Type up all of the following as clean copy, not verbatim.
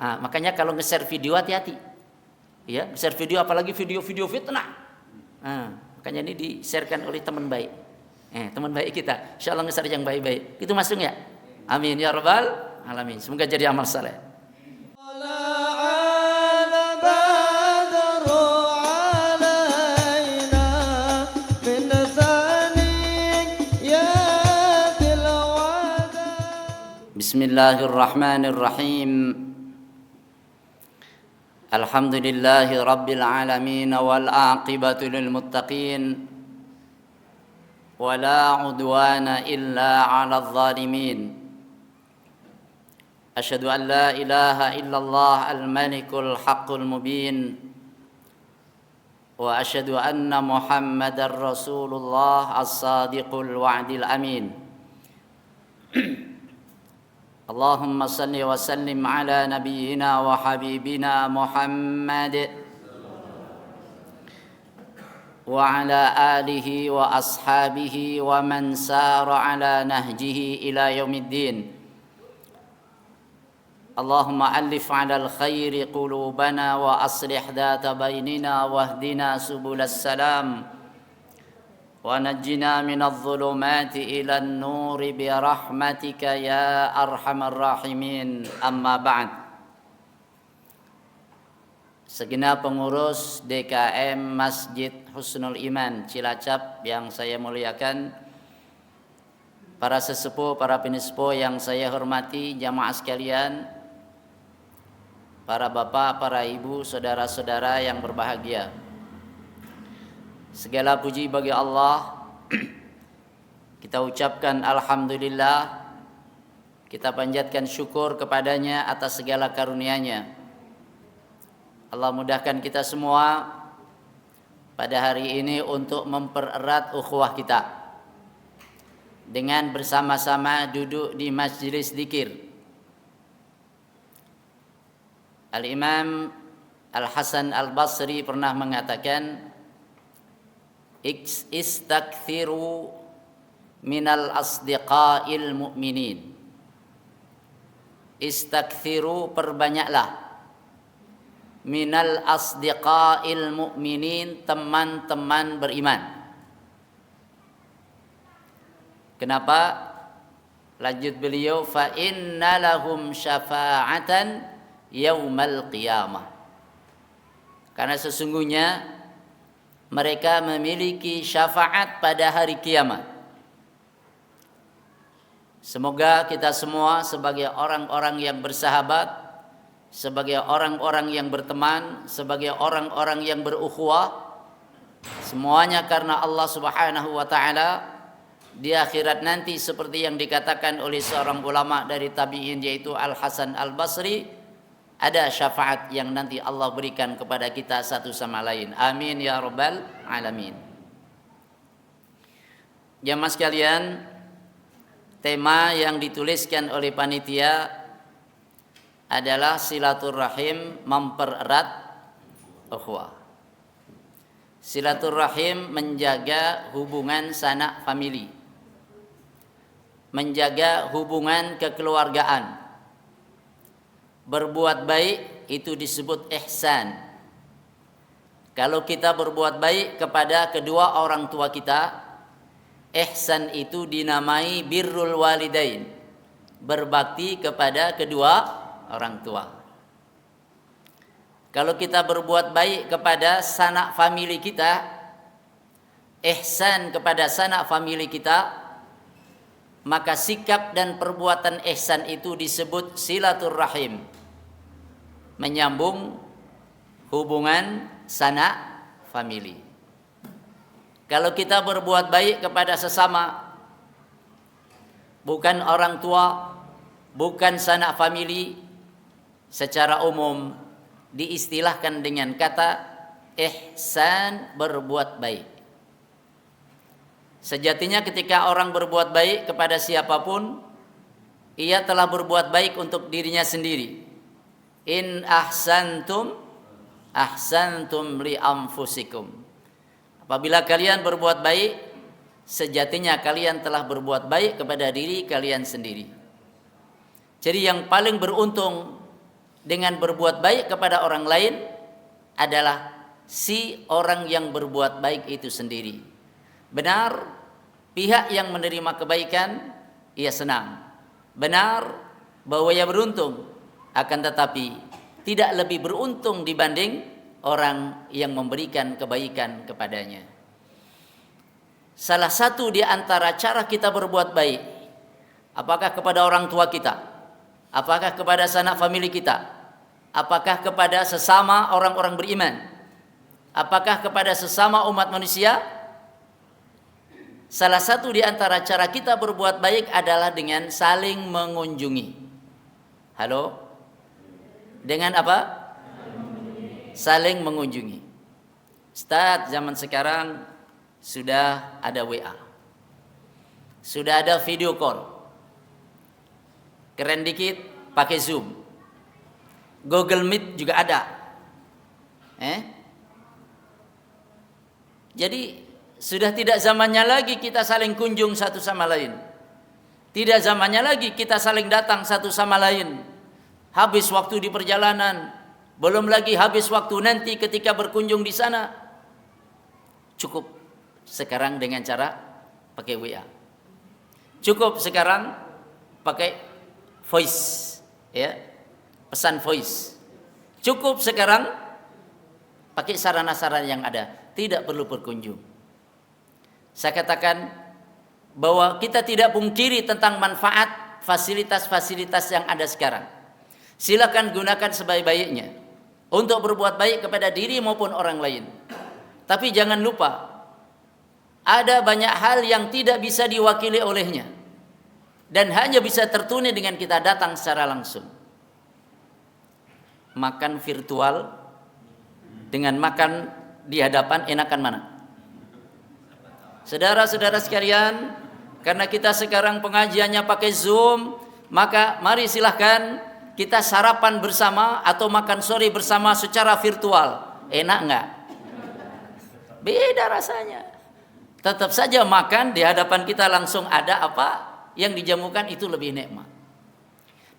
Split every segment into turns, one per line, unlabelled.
Makanya kalau nge-share video hati-hati. Ya, share video apalagi video-video fitnah. Makanya ini di-sharekan oleh teman baik. Teman baik kita. Insyaallah nge-share yang baik-baik. Itu masuk ya? Amin ya rabbal alamin. Semoga jadi amal saleh. Bismillahirrahmanirrahim. Alhamdulillahi rabbil alamin wal aqibatu lil muttaqin wala udwana illa 'alal zalimin. Asyhadu an la ilaha illallah al-malikul haqqul mubin wa asyhadu anna Muhammadar Rasulullah as-sadiqul wa'dil amin. Allahumma salli wa sallim ala nabiyyina wa habibina Muhammad wa ala alihi wa ashabihi wa man sara ala nahjihi ila yaumiddin. Allahumma alif ala al-khairi qulubana wa aslih dhata bainina wahdina subulas salam wa najjina minadh dhulumati ilan nuri bi rahmatika ya arhamar rahimin. Amma ba'd. Segenap pengurus DKM Masjid Husnul Iman Cilacap yang saya muliakan, para sesepuh, para penispo yang saya hormati, jamaah sekalian, para bapak, para ibu, saudara-saudara yang berbahagia. Segala puji bagi Allah. Kita ucapkan alhamdulillah. Kita panjatkan syukur kepadanya atas segala karunia-Nya. Allah mudahkan kita semua pada hari ini untuk mempererat ukhuwah kita dengan bersama-sama duduk di majlis zikir. Al-Imam Al-Hasan Al-Basri pernah mengatakan, istakthiru minal asdiqail mu'minin. Istakthiru, perbanyaklah, minal asdiqail mu'minin, teman-teman beriman. Kenapa? Lanjut beliau, fa inna lahum syafa'atan yaumal qiyamah. Karena sesungguhnya mereka memiliki syafaat pada hari kiamat. Semoga kita semua sebagai orang-orang yang bersahabat, sebagai orang-orang yang berteman, sebagai orang-orang yang berukhuwah, semuanya karena Allah Subhanahu wa taala, di akhirat nanti seperti yang dikatakan oleh seorang ulama dari tabi'in yaitu Al-Hasan Al-Basri, ada syafaat yang nanti Allah berikan kepada kita satu sama lain. Amin ya rabbal alamin. Jamaah sekalian, tema yang dituliskan oleh panitia adalah silaturahim, mempererat ukhuwah. Silaturahim menjaga hubungan sanak famili, menjaga hubungan kekeluargaan. Berbuat baik itu disebut ihsan. Kalau kita berbuat baik kepada kedua orang tua kita, ihsan itu dinamai birrul walidain, berbakti kepada kedua orang tua. Kalau kita berbuat baik kepada sanak famili kita, ihsan kepada sanak famili kita, maka sikap dan perbuatan ihsan itu disebut silaturrahim, menyambung hubungan sanak famili. Kalau kita berbuat baik kepada sesama, bukan orang tua, bukan sanak famili, secara umum diistilahkan dengan kata ihsan, berbuat baik. Sejatinya ketika orang berbuat baik kepada siapapun, ia telah berbuat baik untuk dirinya sendiri. In ahsantum ahsantum li anfusikum. Apabila kalian berbuat baik, sejatinya kalian telah berbuat baik kepada diri kalian sendiri. Jadi yang paling beruntung dengan berbuat baik kepada orang lain adalah si orang yang berbuat baik itu sendiri. Benar, pihak yang menerima kebaikan ia senang. Benar bahwa ia beruntung, akan tetapi tidak lebih beruntung dibanding orang yang memberikan kebaikan kepadanya. Salah satu di antara cara kita berbuat baik, apakah kepada orang tua kita, apakah kepada sanak famili kita, apakah kepada sesama orang-orang beriman, apakah kepada sesama umat manusia, salah satu di antara cara kita berbuat baik adalah dengan saling mengunjungi. Halo? Dengan apa? Saling mengunjungi. Ustaz, zaman sekarang sudah ada WA, sudah ada video call, keren dikit pakai Zoom, Google Meet juga ada. Jadi sudah tidak zamannya lagi kita saling kunjung satu sama lain, tidak zamannya lagi kita saling datang satu sama lain, habis waktu di perjalanan, belum lagi habis waktu nanti ketika berkunjung di sana. Cukup sekarang dengan cara pakai WA. Cukup sekarang pakai voice, ya, pesan voice. Cukup sekarang pakai sarana-sarana yang ada, tidak perlu berkunjung. Saya katakan bahwa kita tidak pungkiri tentang manfaat fasilitas-fasilitas yang ada sekarang. Silakan gunakan sebaik-baiknya untuk berbuat baik kepada diri maupun orang lain. Tapi jangan lupa, ada banyak hal yang tidak bisa diwakili olehnya dan hanya bisa tertuni dengan kita datang secara langsung. Makan virtual dengan makan di hadapan, enakan mana? Saudara-saudara sekalian, karena kita sekarang pengajiannya pakai Zoom, maka mari silahkan kita sarapan bersama atau makan sore bersama secara virtual. Enak enggak? Beda rasanya. Tetap saja makan di hadapan kita langsung ada apa yang dijamukan, itu lebih nikmat.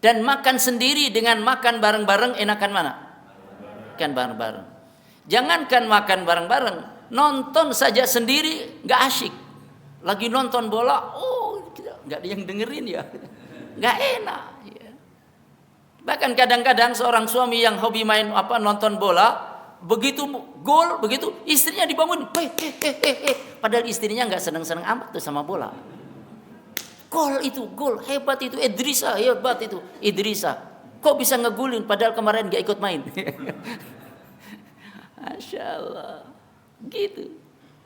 Dan makan sendiri dengan makan bareng-bareng, enakan mana? Kan bareng-bareng. Jangankan makan bareng-bareng, nonton saja sendiri nggak asyik. Lagi nonton bola, nggak ada yang dengerin ya, nggak enak. Ya. Bahkan kadang-kadang seorang suami yang hobi main nonton bola, begitu gol, begitu istrinya dibangun, padahal istrinya nggak senang-senang amat tuh sama bola. Gol itu, gol hebat itu, Idrissa hebat itu, Idrissa. Kok bisa ngegulin padahal kemarin nggak ikut main? Masya Allah, gitu.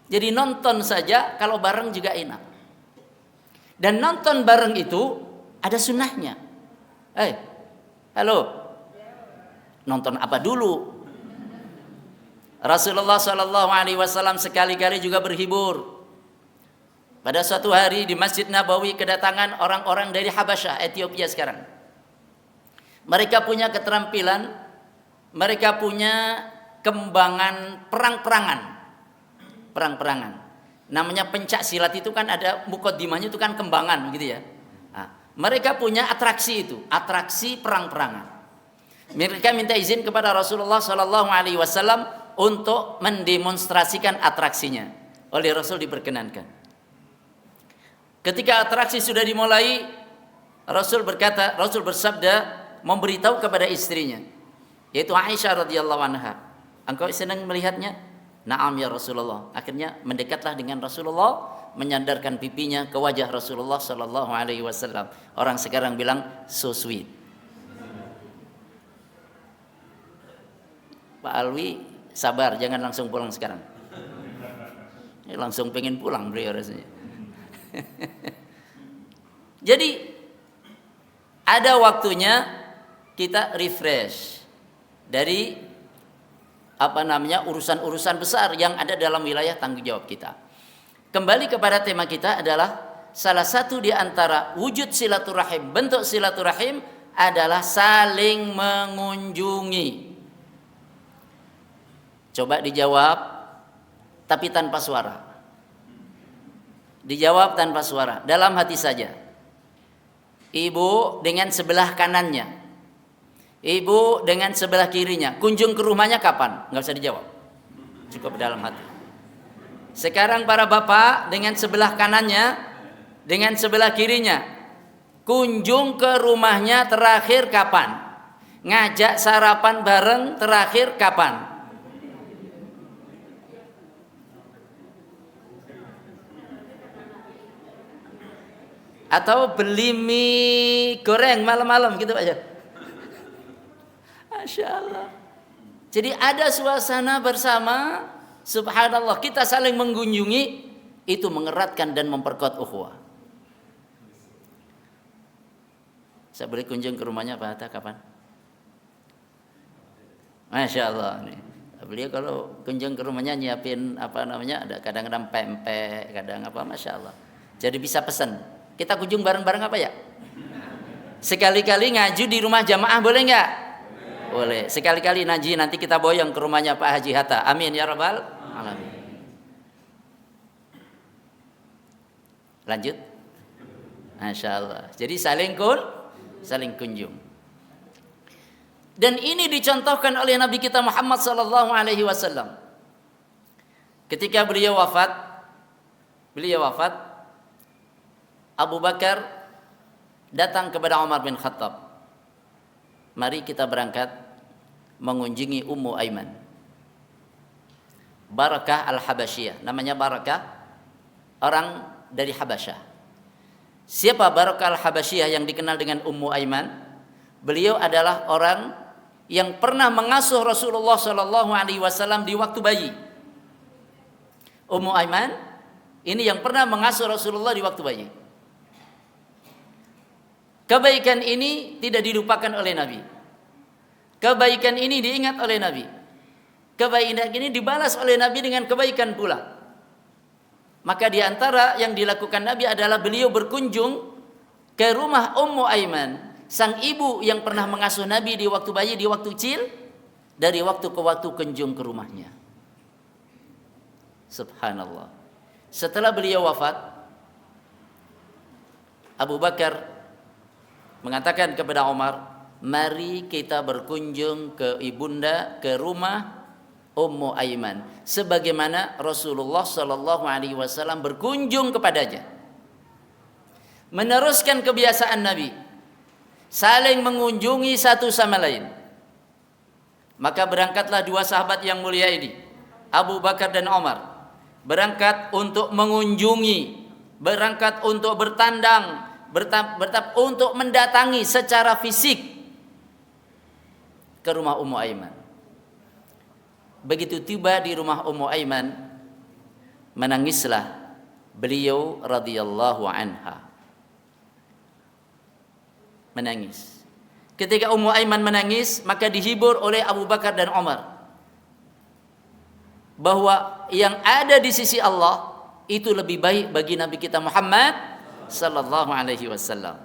Jadi nonton saja, kalau bareng juga enak. Dan nonton bareng itu ada sunnahnya. Halo, nonton apa dulu? Rasulullah Shallallahu Alaihi Wasallam sekali-kali juga berhibur. Pada suatu hari di Masjid Nabawi kedatangan orang-orang dari Habasyah, Ethiopia sekarang. Mereka punya keterampilan, mereka punya kembangan perang-perangan. Namanya pencak silat itu kan ada mukaddimahnya, itu kan kembangan gitu ya. Nah, mereka punya atraksi itu, atraksi perang-perangan. Mereka minta izin kepada Rasulullah Shallallahu Alaihi Wasallam untuk mendemonstrasikan atraksinya. Oleh Rasul diperkenankan. Ketika atraksi sudah dimulai, Rasul bersabda, memberitahu kepada istrinya, yaitu Aisyah radhiyallahu anha, engkau senang melihatnya? Naam ya Rasulullah. Akhirnya mendekatlah dengan Rasulullah, menyandarkan pipinya ke wajah Rasulullah Sallallahu Alaihi Wasallam. Orang sekarang bilang so sweet. Pak Alwi sabar, jangan langsung pulang sekarang. Langsung pengen pulang beliau rasanya. Jadi ada waktunya kita refresh dari urusan-urusan besar yang ada dalam wilayah tanggung jawab kita. Kembali kepada tema kita adalah salah satu di antara wujud silaturahim, bentuk silaturahim adalah saling mengunjungi. Coba dijawab tapi tanpa suara. Dijawab tanpa suara, dalam hati saja. Ibu dengan sebelah kanannya Ibu dengan sebelah kirinya, kunjung ke rumahnya kapan? Nggak usah dijawab, cukup dalam hati. Sekarang para bapak dengan sebelah kanannya, dengan sebelah kirinya, kunjung ke rumahnya terakhir kapan? Ngajak sarapan bareng terakhir kapan? Atau beli mie goreng malam-malam gitu aja. Masya Allah. Jadi ada suasana bersama, subhanallah, kita saling mengunjungi, itu mengeratkan dan memperkuat ukhuwah. Saya boleh kunjung ke rumahnya Pak Hatta kapan? Masya Allah nih. Beliau kalau kunjung ke rumahnya nyiapin ada kadang-kadang pempek, kadang Masya Allah. Jadi bisa pesan. Kita kunjung bareng-bareng apa ya? Sekali-kali ngaji di rumah jamaah boleh nggak? Boleh. Sekali-kali ngaji nanti kita boyong ke rumahnya Pak Haji Hatta. Amin ya rabbal alamin. Lanjut. Masya Allah. Jadi saling kunjung. Dan ini dicontohkan oleh Nabi kita Muhammad sallallahu alaihi wasallam. Ketika beliau wafat, Abu Bakar datang kepada Umar bin Khattab. Mari kita berangkat mengunjungi Ummu Aiman. Barakah al-Habasyiyah. Namanya Barakah, orang dari Habasyah. Siapa Barakah al-Habasyiyah yang dikenal dengan Ummu Aiman? Beliau adalah orang yang pernah mengasuh Rasulullah sallallahu alaihi wasallam di waktu bayi. Ummu Aiman ini yang pernah mengasuh Rasulullah di waktu bayi. Kebaikan ini tidak dilupakan oleh Nabi. Kebaikan ini diingat oleh Nabi. Kebaikan ini dibalas oleh Nabi dengan kebaikan pula. Maka di antara yang dilakukan Nabi adalah beliau berkunjung ke rumah Ummu Aiman, sang ibu yang pernah mengasuh Nabi di waktu bayi, di waktu kecil, dari waktu ke waktu kunjung ke rumahnya. Subhanallah. Setelah beliau wafat, Abu Bakar mengatakan kepada Umar, mari kita berkunjung ke ibunda, ke rumah Ummu Aiman, sebagaimana Rasulullah sallallahu alaihi wasallam berkunjung kepadanya. Meneruskan kebiasaan Nabi, saling mengunjungi satu sama lain. Maka berangkatlah dua sahabat yang mulia ini, Abu Bakar dan Umar, berangkat untuk mengunjungi, berangkat untuk bertandang, untuk mendatangi secara fisik ke rumah Ummu Aiman. Begitu tiba di rumah Ummu Aiman, menangislah beliau radhiyallahu anha. Menangis. Ketika Ummu Aiman menangis, maka dihibur oleh Abu Bakar dan Umar bahwa yang ada di sisi Allah itu lebih baik bagi Nabi kita Muhammad sallallahu alaihi wasallam.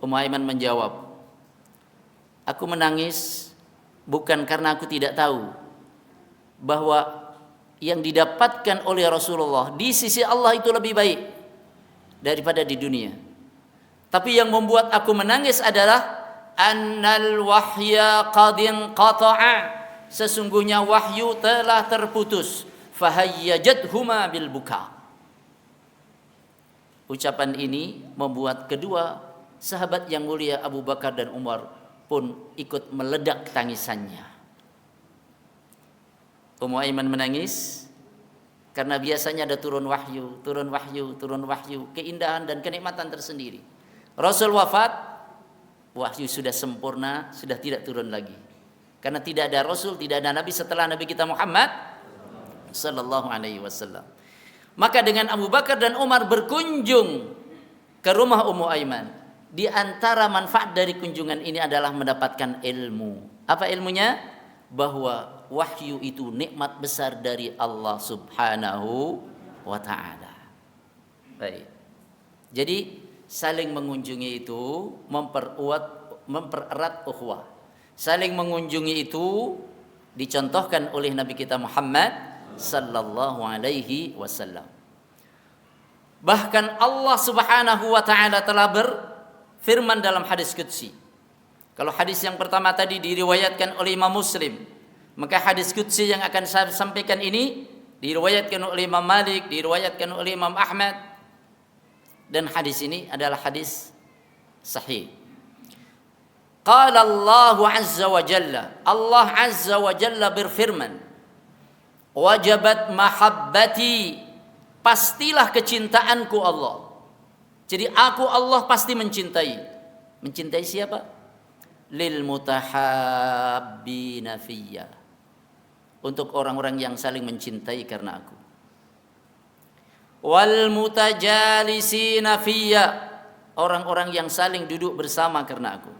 Ummu Aiman menjawab, aku menangis bukan karena aku tidak tahu bahwa yang didapatkan oleh Rasulullah di sisi Allah itu lebih baik daripada di dunia. Tapi yang membuat aku menangis adalah annal wahya qad inqata'a, sesungguhnya wahyu telah terputus, fahayyajadhuma bil buka. Ucapan ini membuat kedua sahabat yang mulia Abu Bakar dan Umar pun ikut meledak tangisannya. Ummu Aiman menangis karena biasanya ada turun wahyu, keindahan dan kenikmatan tersendiri. Rasul wafat, wahyu sudah sempurna, sudah tidak turun lagi. Karena tidak ada Rasul, tidak ada Nabi setelah Nabi kita Muhammad sallallahu alaihi wasallam. Maka dengan Abu Bakar dan Umar berkunjung ke rumah Ummu Aiman, di antara manfaat dari kunjungan ini adalah mendapatkan ilmu. Apa ilmunya? Bahwa wahyu itu nikmat besar dari Allah Subhanahu wa taala. Baik. Jadi saling mengunjungi itu mempererat ukhuwah. Saling mengunjungi itu dicontohkan oleh Nabi kita Muhammad sallallahu alaihi wasallam. Bahkan Allah Subhanahu wa taala telah berfirman dalam hadis qudsi, Kalau hadis yang pertama tadi diriwayatkan oleh Imam Muslim, maka hadis qudsi yang akan saya sampaikan ini diriwayatkan oleh Imam Malik, diriwayatkan oleh Imam Ahmad, dan hadis ini adalah hadis sahih. Qala Allah azza wa jalla, Allah azza wa jalla berfirman, wajabat mahabbati, pastilah kecintaanku Allah. Jadi aku Allah pasti mencintai. Mencintai siapa? Lil mutahabbina fiyya, untuk orang-orang yang saling mencintai karena aku. Wal mutajalisina fiyya, orang-orang yang saling duduk bersama karena aku.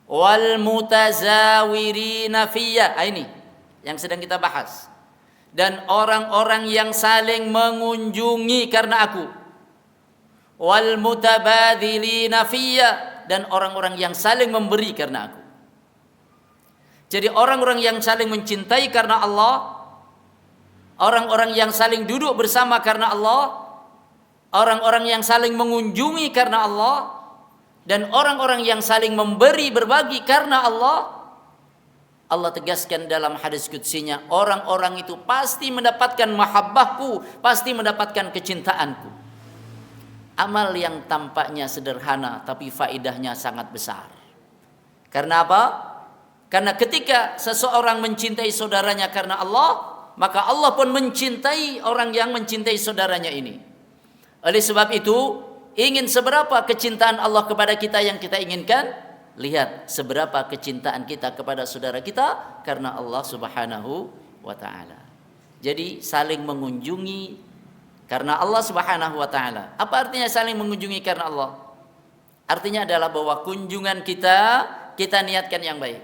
Wal mutazawirina fiyya, ini yang sedang kita bahas. Dan orang-orang yang saling mengunjungi karena aku. Wal mutabadhilina fiyya, dan orang-orang yang saling memberi karena aku. Jadi orang-orang yang saling mencintai karena Allah, orang-orang yang saling duduk bersama karena Allah, orang-orang yang saling mengunjungi karena Allah, dan orang-orang yang saling memberi berbagi karena Allah. Allah tegaskan dalam hadis qudsinya, orang-orang itu pasti mendapatkan mahabbahku, pasti mendapatkan kecintaanku. Amal yang tampaknya sederhana tapi faedahnya sangat besar. Karena apa? Karena ketika seseorang mencintai saudaranya karena Allah, maka Allah pun mencintai orang yang mencintai saudaranya ini. Oleh sebab itu, ingin seberapa kecintaan Allah kepada kita yang kita inginkan? Lihat seberapa kecintaan kita kepada saudara kita karena Allah Subhanahu wa taala. Jadi saling mengunjungi karena Allah Subhanahu wa taala. Apa artinya saling mengunjungi karena Allah? Artinya adalah bahwa kunjungan kita niatkan yang baik.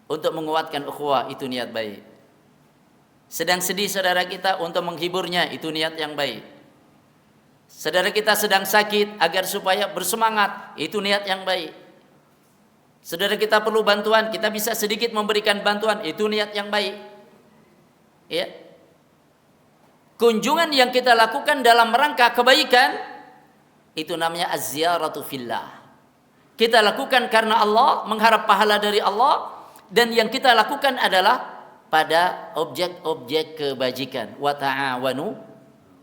Untuk menguatkan ukhuwah, itu niat baik. Sedang sedih saudara kita, untuk menghiburnya, itu niat yang baik. Saudara kita sedang sakit, agar supaya bersemangat, itu niat yang baik. Saudara kita perlu bantuan, kita bisa sedikit memberikan bantuan, itu niat yang baik. Ya. Kunjungan yang kita lakukan dalam rangka kebaikan, itu namanya az-ziyaratu fillah. Kita lakukan karena Allah, mengharap pahala dari Allah, dan yang kita lakukan adalah pada objek-objek kebajikan. Wa ta'awanu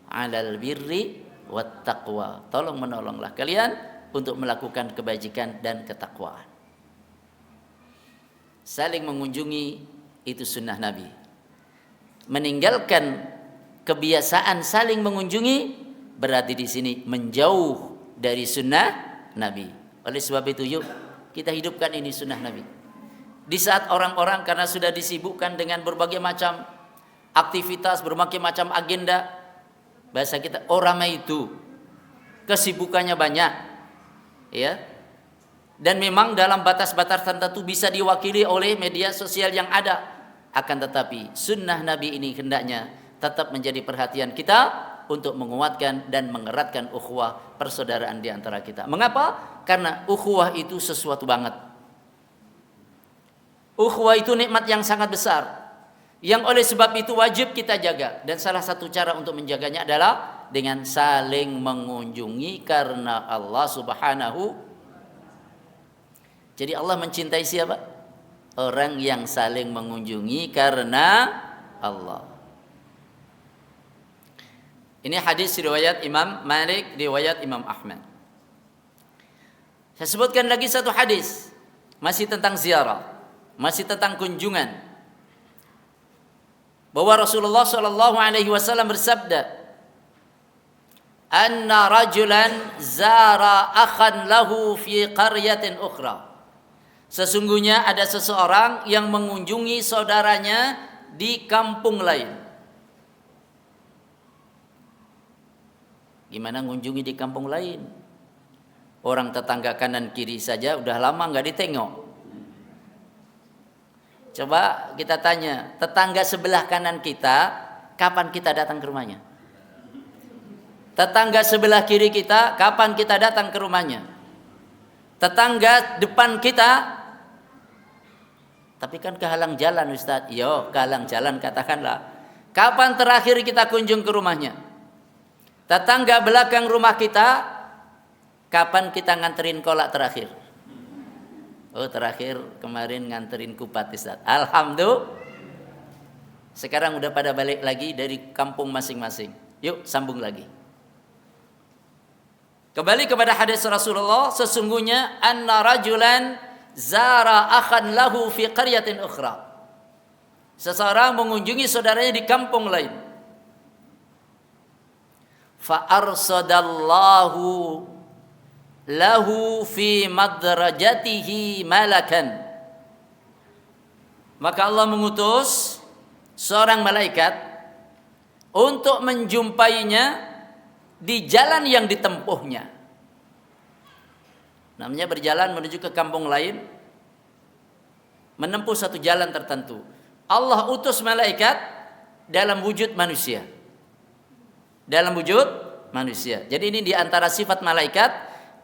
'alal birri wat taqwa. Tolong menolonglah kalian untuk melakukan kebajikan dan ketakwaan. Saling mengunjungi itu sunnah Nabi. Meninggalkan kebiasaan saling mengunjungi berarti di sini menjauh dari sunnah Nabi. Oleh sebab itu yuk kita hidupkan ini sunnah Nabi. Di saat orang-orang karena sudah disibukkan dengan berbagai macam aktivitas, berbagai macam agenda, bahasa kita ramai itu, kesibukannya banyak, ya. Dan memang dalam batas-batas tertentu bisa diwakili oleh media sosial yang ada. Akan tetapi sunnah Nabi ini hendaknya tetap menjadi perhatian kita untuk menguatkan dan mengeratkan ukhuwah persaudaraan di antara kita. Mengapa? Karena ukhuwah itu sesuatu banget. Ukhuwah itu nikmat yang sangat besar, yang oleh sebab itu wajib kita jaga. Dan salah satu cara untuk menjaganya adalah dengan saling mengunjungi karena Allah Subhanahu. Jadi Allah mencintai siapa? Orang yang saling mengunjungi karena Allah. Ini hadis riwayat Imam Malik, riwayat Imam Ahmad. Saya sebutkan lagi satu hadis, masih tentang ziarah, masih tentang kunjungan. Bahwa Rasulullah sallallahu alaihi wasallam bersabda, "Anna rajulan zara akhan lahu fi qaryatin ukhra." Sesungguhnya ada seseorang yang mengunjungi saudaranya di kampung lain. Gimana mengunjungi di kampung lain? Orang tetangga kanan kiri saja udah lama nggak ditengok. Coba kita tanya, tetangga sebelah kanan kita, kapan kita datang ke rumahnya? Tetangga sebelah kiri kita, kapan kita datang ke rumahnya? Tetangga depan kita, tapi kan kehalang jalan Ustaz. Yo, kehalang jalan katakanlah. Kapan terakhir kita kunjung ke rumahnya? Tetangga belakang rumah kita, Kapan kita nganterin kolak terakhir? Oh, terakhir kemarin nganterin kupat, Ustaz. Alhamdulillah. Sekarang udah pada balik lagi dari kampung masing-masing. Yuk sambung lagi. Kembali kepada hadis Rasulullah, sesungguhnya anna rajulan zara akhan lahu fi qaryatin ukhra. Seseorang mengunjungi saudaranya di kampung lain. Fa arsadallahu lahu fi madrajatihi malakan. Maka Allah mengutus seorang malaikat untuk menjumpainya di jalan yang ditempuhnya. Namanya berjalan menuju ke kampung lain, menempuh satu jalan tertentu. Allah utus malaikat dalam wujud manusia. Dalam wujud manusia. Jadi ini diantara sifat malaikat,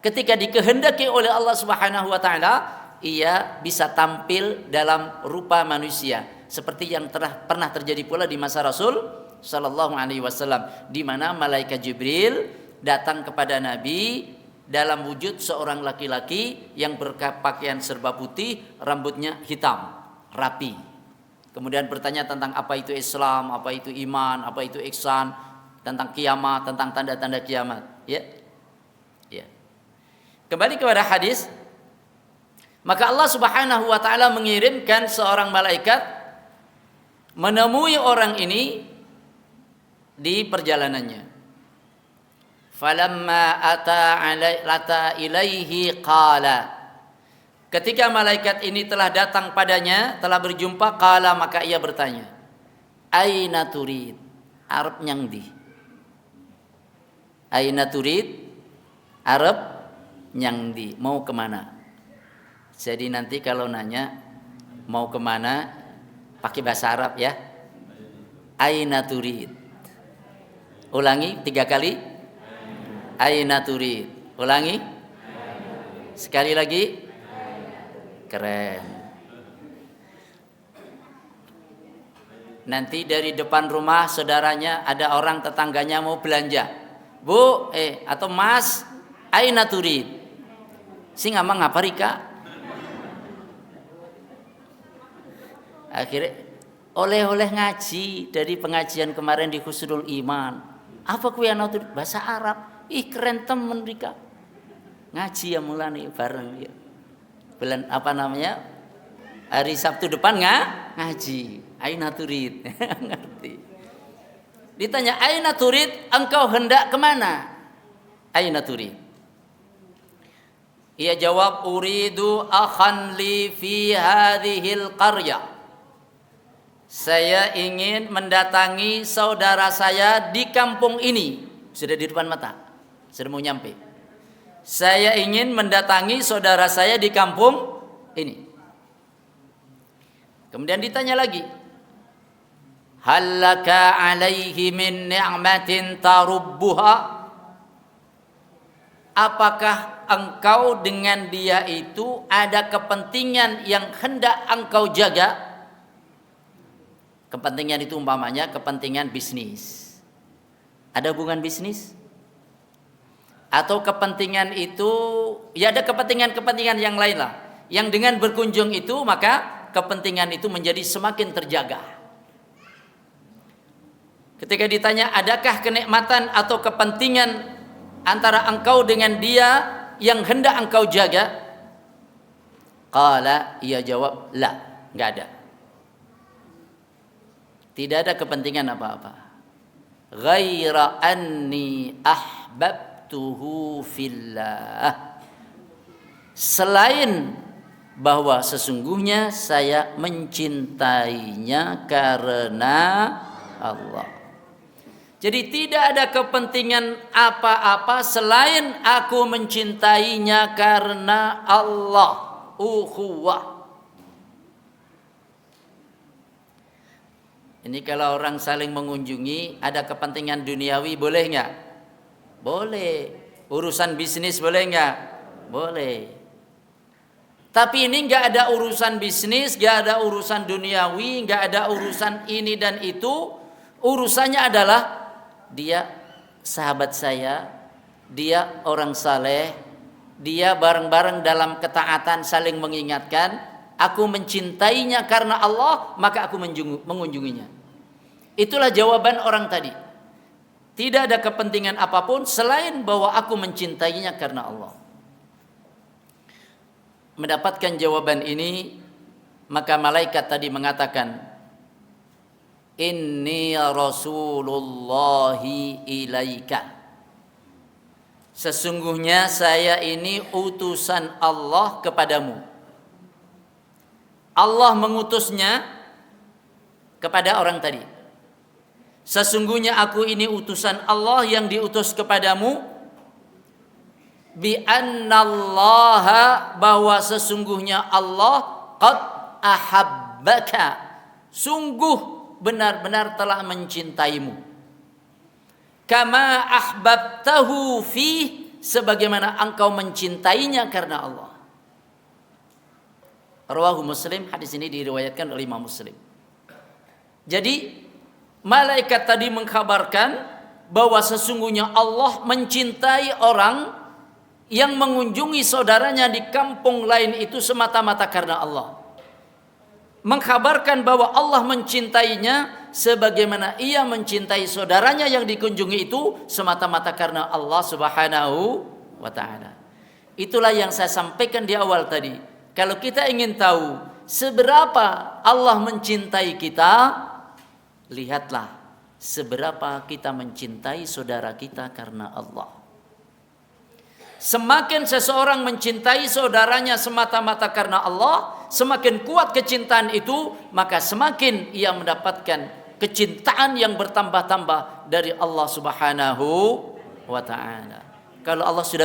ketika dikehendaki oleh Allah Subhanahu wa taala, ia bisa tampil dalam rupa manusia, seperti yang pernah terjadi pula di masa Rasul sallallahu alaihi wasallam, di mana malaikat Jibril datang kepada Nabi dalam wujud seorang laki-laki yang berpakaian serba putih, rambutnya hitam, rapi. Kemudian bertanya tentang apa itu Islam, apa itu iman, apa itu ihsan, tentang kiamat, tentang tanda-tanda kiamat, ya. Ya. Kembali kepada hadis, maka Allah Subhanahu wa taala mengirimkan seorang malaikat menemui orang ini di perjalanannya. Falamma ata ilaihi qala. Ketika malaikat ini telah datang padanya, telah berjumpa, qala, maka ia bertanya, aina turid? Arab nyangdi. Aina turid? Arab nyangdi, mau kemana? Jadi nanti kalau nanya mau kemana, pakai bahasa Arab ya. Aina turid. Ulangi 3 kali. Aina turid. Ulangi. Sekali lagi. Keren. Nanti dari depan rumah saudaranya ada orang tetangganya mau belanja. Bu, atau Mas, aina turid? Sing amang ngapa rika? Akhirnya oleh-oleh ngaji dari pengajian kemarin di Husnul Iman. Apa kuwi ana turid? Bahasa Arab. Ih, keren temen rika. Ngaji ya mulane bareng ya. Bulan apa namanya? Hari Sabtu depan ngaji. Aina turid? Ngerti. Ditanya, aina turid, engkau hendak kemana? Aina turid? Ia jawab, uridu akhan li fi hadhil qarya. Saya ingin mendatangi saudara saya di kampung ini. Sudah di depan mata, sudah mau nyampe. Saya ingin mendatangi saudara saya di kampung ini. Kemudian ditanya lagi, hallaka alaihi min ni'matin tarubbuha? Apakah engkau dengan dia itu ada kepentingan yang hendak engkau jaga? Kepentingan itu umpamanya kepentingan bisnis. Ada hubungan bisnis? Atau kepentingan itu, ya ada kepentingan-kepentingan yang lain lah. Yang dengan berkunjung itu maka kepentingan itu menjadi semakin terjaga. Ketika ditanya, adakah kenikmatan atau kepentingan antara engkau dengan dia yang hendak engkau jaga? Qala, ia jawab, la, enggak ada. Tidak ada kepentingan apa-apa. Ghaira anni ahbabtuhu fillah. Selain bahwa sesungguhnya saya mencintainya karena Allah. Jadi tidak ada kepentingan apa-apa selain aku mencintainya karena Allah. Ukhuwah. Ini kalau orang saling mengunjungi, ada kepentingan duniawi, boleh nggak? Boleh. Urusan bisnis boleh nggak? Boleh. Tapi ini nggak ada urusan bisnis, nggak ada urusan duniawi, nggak ada urusan ini dan itu. Urusannya adalah dia sahabat saya, dia orang saleh, dia bareng-bareng dalam ketaatan saling mengingatkan, aku mencintainya karena Allah, maka aku mengunjunginya. Itulah jawaban orang tadi. Tidak ada kepentingan apapun selain bahwa aku mencintainya karena Allah. Mendapatkan jawaban ini, maka malaikat tadi mengatakan, inni rasulullahi ilaika. Sesungguhnya saya ini utusan Allah kepadamu. Allah mengutusnya kepada orang tadi. Sesungguhnya aku ini utusan Allah yang diutus kepadamu, bi annallaha, bahwa sesungguhnya Allah qad ahabbaka, sungguh benar-benar telah mencintaimu. Kama ahbabtahu fi, sebagaimana engkau mencintainya karena Allah. Rawahu Muslim, hadis ini diriwayatkan oleh Imam Muslim. Jadi malaikat tadi mengkabarkan bahwa sesungguhnya Allah mencintai orang yang mengunjungi saudaranya di kampung lain itu semata-mata karena Allah. Mengkabarkan bahwa Allah mencintainya sebagaimana ia mencintai saudaranya yang dikunjungi itu semata-mata karena Allah Subhanahu wa taala. Itulah yang saya sampaikan di awal tadi. Kalau kita ingin tahu seberapa Allah mencintai kita, lihatlah seberapa kita mencintai saudara kita karena Allah. Semakin seseorang mencintai saudaranya semata-mata karena Allah, semakin kuat kecintaan itu, maka semakin ia mendapatkan kecintaan yang bertambah-tambah dari Allah Subhanahu wa taala. Kalau Allah sudah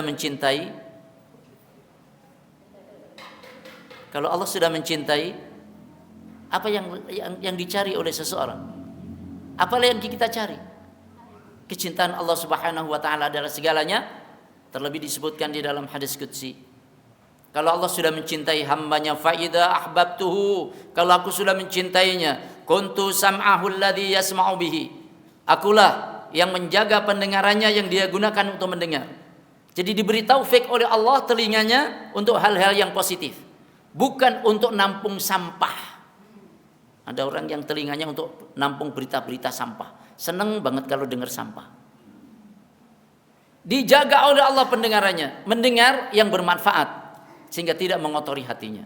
mencintai, apa yang dicari oleh seseorang? Apalah yang kita cari? Kecintaan Allah Subhanahu wa taala adalah segalanya. Terlebih disebutkan di dalam hadis qudsi, kalau Allah sudah mencintai hambanya, faida ahbabtuhu, kalau aku sudah mencintainya, kuntu sam'ahu alladhi yasma'u bihi, akulah yang menjaga pendengarannya yang dia gunakan untuk mendengar. Jadi diberi taufik oleh Allah telinganya untuk hal-hal yang positif, bukan untuk nampung sampah. Ada orang yang telinganya untuk nampung berita-berita sampah, seneng banget kalau dengar sampah. Dijaga oleh Allah pendengarannya, mendengar yang bermanfaat sehingga tidak mengotori hatinya.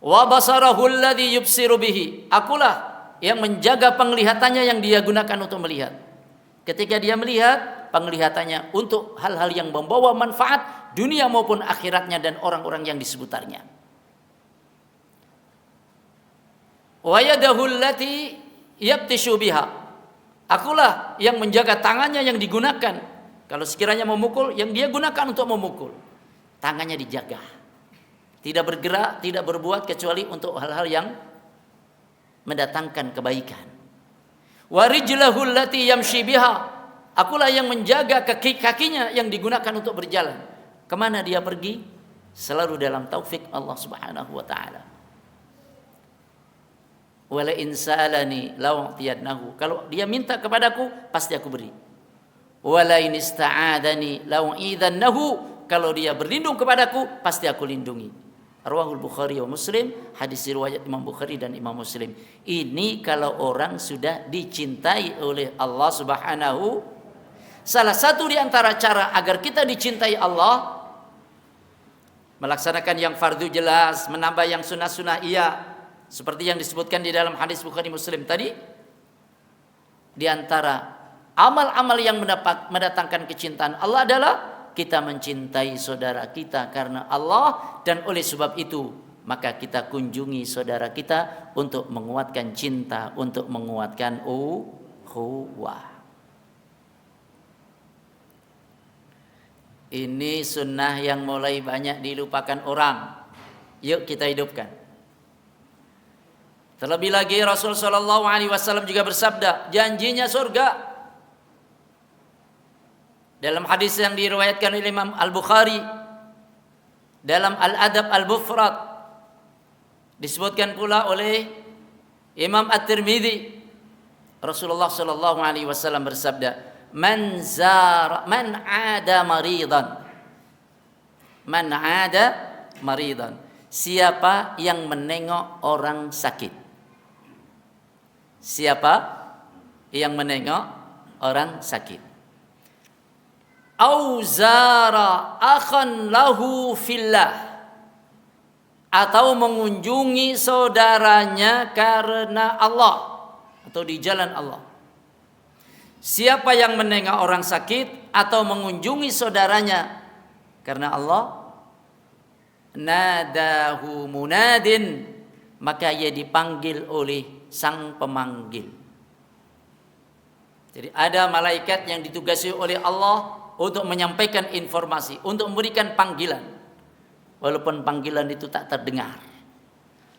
Wa basarahu alladhi yubsiru bihi, akulah yang menjaga penglihatannya yang dia gunakan untuk melihat. Ketika dia melihat, penglihatannya untuk hal-hal yang membawa manfaat dunia maupun akhiratnya dan orang-orang yang di seputarnya. Wa yadahu allati yabtishu biha, akulah yang menjaga tangannya yang digunakan. Kalau sekiranya memukul, yang dia gunakan untuk memukul, tangannya dijaga, tidak bergerak, tidak berbuat kecuali untuk hal-hal yang mendatangkan kebaikan. Wa rijlahu allati yamshi biha, akulah yang menjaga kaki-kakinya yang digunakan untuk berjalan. Kemana dia pergi? Selalu dalam taufik Allah Subhanahu wa taala. Wala in sa'alani la'utiyanahu, kalau dia minta kepadaku pasti aku beri. Wala in ista'adani la'u'idzannahu, kalau dia berlindung kepadaku pasti aku lindungi. Rawahul Bukhari wa Muslim, hadis riwayat Imam Bukhari dan Imam Muslim. Ini kalau orang sudah dicintai oleh Allah Subhanahu. Salah satu di antara cara agar kita dicintai Allah, melaksanakan yang fardu jelas, menambah yang sunnah-sunnah iya, seperti yang disebutkan di dalam hadis Bukhari Muslim tadi. Di antara amal-amal yang mendatangkan kecintaan Allah adalah kita mencintai saudara kita karena Allah, dan oleh sebab itu maka kita kunjungi saudara kita untuk menguatkan cinta, untuk menguatkan ukhuwah. Ini sunnah yang mulai banyak dilupakan orang. Yuk kita hidupkan. Terlebih lagi Rasul sallallahu alaihi wasallam juga bersabda, janjinya surga. Dalam hadis yang diriwayatkan oleh Imam Al-Bukhari dalam Al-Adab Al-Mufrad, disebutkan pula oleh Imam At-Tirmidzi, Rasulullah sallallahu alaihi wasallam bersabda, man ada maridan, Man 'ada maridan. Siapa yang menengok orang sakit? Siapa yang menengok orang sakit? Au zara akhan lahu fillah. Atau mengunjungi saudaranya karena Allah atau di jalan Allah. Siapa yang menengok orang sakit atau mengunjungi saudaranya karena Allah, nadahu munadin, maka ia dipanggil oleh sang pemanggil. Jadi ada malaikat yang ditugasi oleh Allah untuk menyampaikan informasi, untuk memberikan panggilan. Walaupun panggilan itu tak terdengar.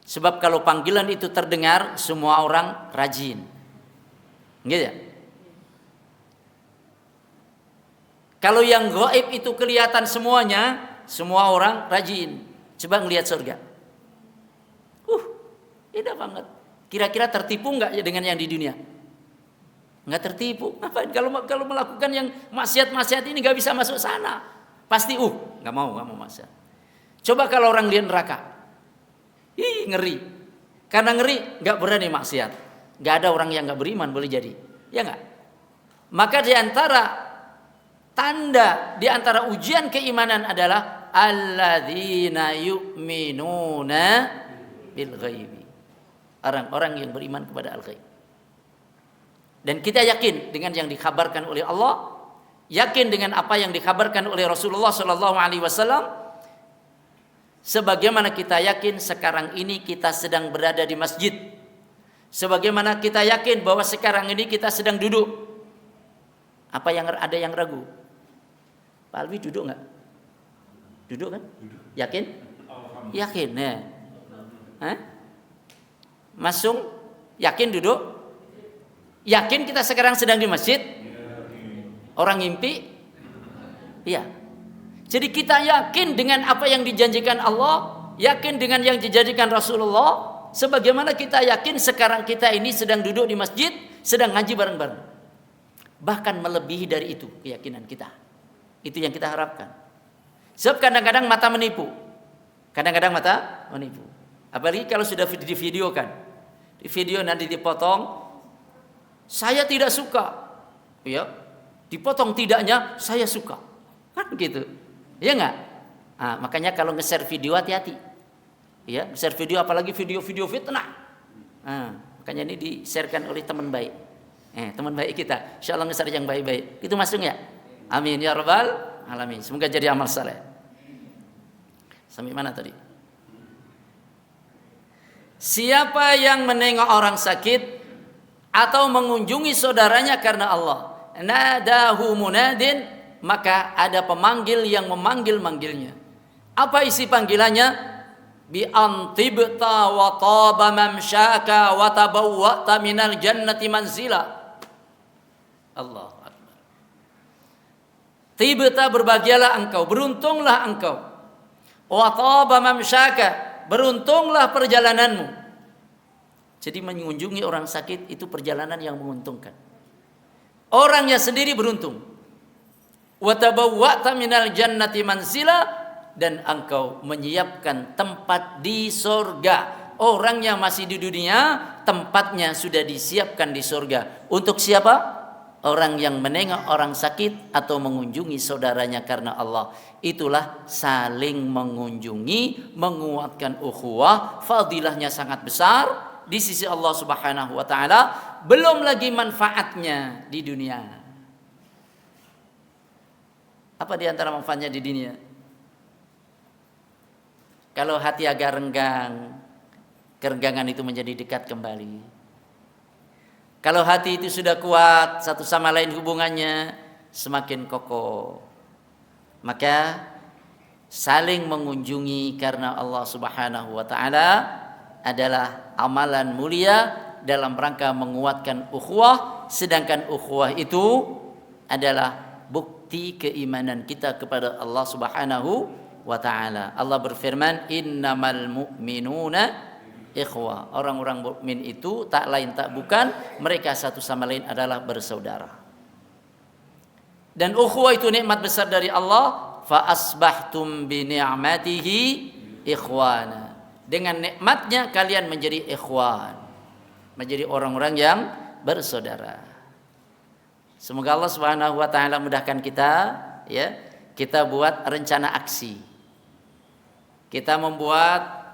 Sebab kalau panggilan itu terdengar, semua orang rajin. Gitu ya? Kalau yang gaib itu kelihatan semuanya, semua orang rajin. Coba ngelihat surga. Indah banget. Kira-kira tertipu enggak dengan yang di dunia? Enggak tertipu. Ngapain kalau melakukan yang maksiat-maksiat ini enggak bisa masuk sana. Pasti enggak mau maksiat. Coba kalau orang lihat neraka. Ngeri. Karena ngeri enggak berani maksiat. Enggak ada orang yang enggak beriman boleh jadi. Ya enggak? Maka di antara ujian keimanan adalah alladzina yu'minuna bil ghaibi. Orang-orang yang beriman kepada al-ghaib. Dan kita yakin dengan yang dikabarkan oleh Allah, yakin dengan apa yang dikabarkan oleh Rasulullah sallallahu alaihi wasallam. Sebagaimana kita yakin sekarang ini kita sedang berada di masjid. Sebagaimana kita yakin bahwa sekarang ini kita sedang duduk. Apa yang ada yang ragu? Pak Alwi duduk enggak? Duduk kan? Yakin? Yakin ya. Masung yakin duduk? Yakin kita sekarang sedang di masjid? Orang ngimpi? Iya. Jadi kita yakin dengan apa yang dijanjikan Allah, yakin dengan yang dijadikan Rasulullah, sebagaimana kita yakin sekarang kita ini sedang duduk di masjid, sedang ngaji bareng-bareng. Bahkan melebihi dari itu keyakinan kita. Itu yang kita harapkan. Sebab kadang-kadang mata menipu. Apalagi kalau sudah divideokan. Di video nanti dipotong, saya tidak suka. Ya, dipotong tidaknya, saya suka. Kan gitu. Ya enggak? Makanya kalau nge-share video hati-hati. Ya, share video apalagi video-video fitnah. Makanya ini di-sharekan oleh teman baik. Teman baik kita. Insyaallah nge-share yang baik-baik. Itu masuk ya? Amin ya rabbal alamin. Semoga jadi amal saleh. Sampai mana tadi? Siapa yang menengok orang sakit atau mengunjungi saudaranya karena Allah, nadahu munadin, maka ada pemanggil yang memanggil-manggilnya. Apa isi panggilannya? Bi antibta wa taba mamsyaka wa tabawwa'ta minal jannati manzila. Allah Akbar. Tibta, berbahagialah engkau, beruntunglah engkau. Wa taba mamsyaka, beruntunglah perjalananmu. Jadi mengunjungi orang sakit itu perjalanan yang menguntungkan. Orangnya sendiri beruntung. Wa tabawwa'ta minal jannati manzila, dan engkau menyiapkan tempat di surga. Orang yang masih di dunia tempatnya sudah disiapkan di surga. Untuk siapa? Orang yang menengok orang sakit atau mengunjungi saudaranya karena Allah. Itulah saling mengunjungi, menguatkan ukhuwah. Fadilahnya sangat besar di sisi Allah Subhanahu wa taala, belum lagi manfaatnya di dunia. Apa di antara manfaatnya di dunia? Kalau hati agak renggang, kerenggangan itu menjadi dekat kembali. Kalau hati itu sudah kuat, satu sama lain hubungannya semakin kokoh. Maka saling mengunjungi karena Allah Subhanahu wa taala adalah amalan mulia dalam rangka menguatkan ukhuwah, sedangkan ukhuwah itu adalah bukti keimanan kita kepada Allah Subhanahu wa taala. Allah berfirman, "Innamal mu'minuna ikhwah." Orang-orang mukmin itu tak lain tak bukan mereka satu sama lain adalah bersaudara. Dan ukhuwah itu nikmat besar dari Allah. fa asbahtum bi ni'matihi ikhwana. Dengan nikmatnya kalian menjadi ikhwan, menjadi orang-orang yang bersaudara. Semoga Allah Subhanahu wa taala mudahkan kita, ya. Kita buat rencana aksi. Kita membuat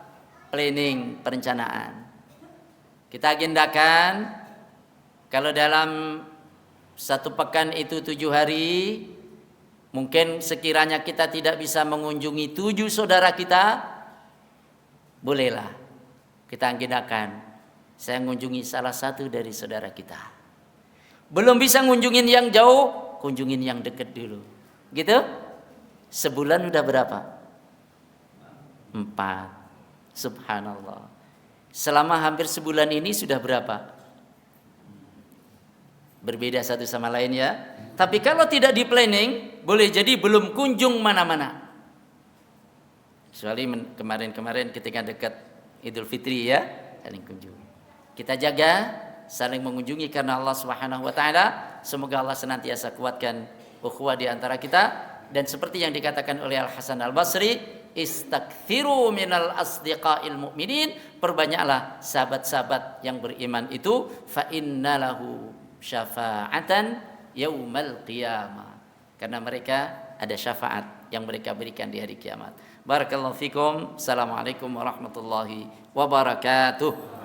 planning, perencanaan. Kita agendakan kalau dalam 1 pekan itu 7 hari, mungkin sekiranya kita tidak bisa mengunjungi 7 saudara kita, bolehlah kita agendakan saya mengunjungi salah satu dari saudara kita. Belum bisa ngunjungin yang jauh, kunjungin yang dekat dulu. Gitu? Sebulan udah berapa? 4. Subhanallah. Selama hampir sebulan ini sudah berapa? Berbeda satu sama lain ya. Tapi kalau tidak di planning, boleh jadi belum kunjung mana-mana. Kecuali kemarin-kemarin ketika dekat Idul Fitri ya, saling kunjung. Kita jaga saling mengunjungi karena Allah Subhanahu wa taala. Semoga Allah senantiasa kuatkan ukhuwah di antara kita. Dan seperti yang dikatakan oleh Al Hasan Al Basri, istakthiru minal asdiqail mu'minin, perbanyaklah sahabat-sahabat yang beriman itu, fa innalahu syafa'atan yaumal qiyamah, karena mereka ada syafaat yang mereka berikan di hari kiamat. Barakallahu fikum. Assalamualaikum warahmatullahi wabarakatuh.